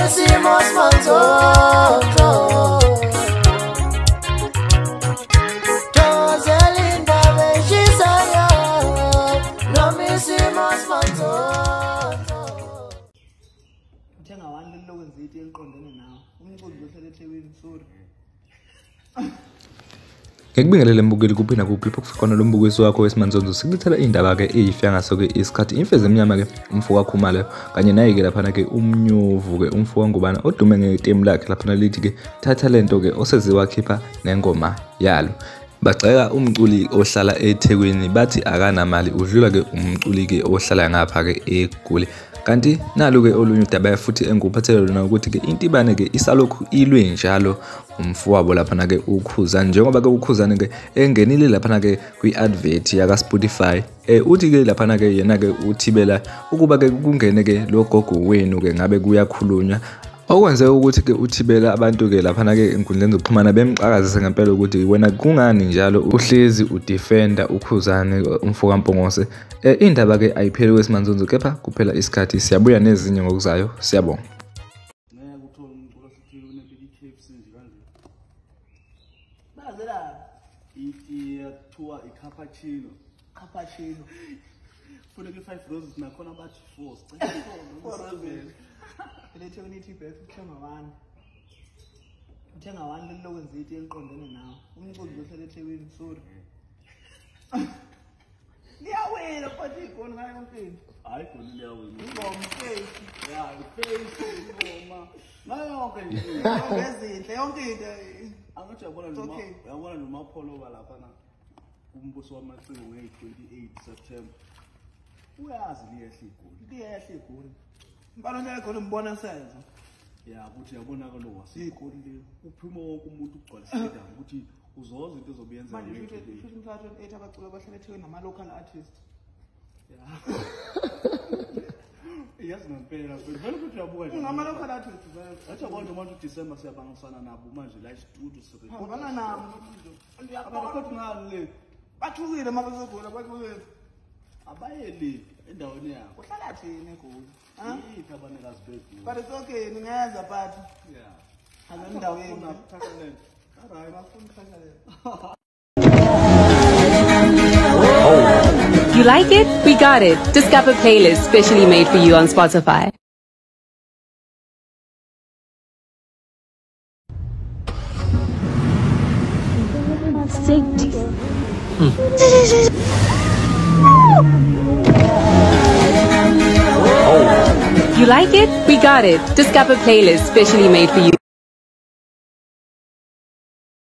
hicimos nosotros. Todos linda belleza, no me hicimos nosotros. Njengawani lokwenza into eqondene nawe. Umqondo ohlala eThekwini, sorry. Ngekubingelele mbukeli kuphi nakuphi lapho kufikhona lo mbukiso wakho wesimanje sikulethela indaba ke eyifya ngaso ke isikhathi imfeze emnyama ke umfo kakhuma leyo kanye naye ke lapha ke umnyovu ke umfo wangubana odume ngetemu lakhe lapha lithi ke thatha lento ke oseziwa khipha nengoma yalo bagceka umculi ohlala eThekwini bathi akanamali udlula ke umculi ke ohlala ngapha ke eGoli kanti nalo ke olunye udaba futhi enguphathele lona ukuthi ke intibane ke isalokhu ilwe njalo umfowabo lapha ke uKhuzani njengoba ke uKhuzani ke engenile lapha ke kwi-advert yaka Spotify uthi ke lapha ke yena ke uthibela ukuba ke kungene ke lo gogo wenu ke ngabe kuyakhulunywa okwenze ukuthi ke uthibela abantu ke lapha ke enkundleni zokuxhumana bemxakazise ngempela ukuthi wena kungani njalo uhlezi udefenda uKhuzani umfo kaMpongose indaba ke ayipheli kwesimanje kepha kuphela isikhathi siyabuya nezinye ngokuzayo siyabonga Uthola umculo sithi unebili KFC nje kanje. Bazela iyathiwa iCappuccino. Cappuccino. Funeka 5 roses nakhona bathi 4. Sicela 4 roses. Lethe unithi best uthenga 1. Uthenga 1 lokwenza into eqondene nawe. Umqondo ohlala eThekwini, sorry. Liyawela futhi igoni ngayo yonke. Hayi goli liyawela. Ingoma face. Ya, face ingoma. Nayo yonke nje. Ngezinhle yonke into. Angathi uyabona noma Apollo lapha na. Umbuso wamaciko nge-28 September. Uyazi liyehle igoli. Impalo nje khona umbona senzo. Ya ukuthi yabona ke lo wasigoli le. Uphuma wonke umuntu ugcwaliseka ukuthi uzoza into ezobuyenza manje futhi umthathu 8 abacula bahlala eThekwini nama local artists. Ya. Yazi ngempela vele ukuthi uyabuka nje. Ngama local artists vele. Athi abantu manje December siyabangisana nabo manje la studio sirecord. Ngibona nabo. Abarecord ngani le? Bathukile mabezogula bathukile. Abayeli endaweni yakho. Uhlala thini eGoli? Yiphi abanikazi begoli? But it's okay ningeza but Yeah. alendaweni Thakaland. Alright. bafuna Thakaland. You like it? We got it. Discover playlist specially made for you on Spotify. You like it? We got it. Discover playlist specially made for you.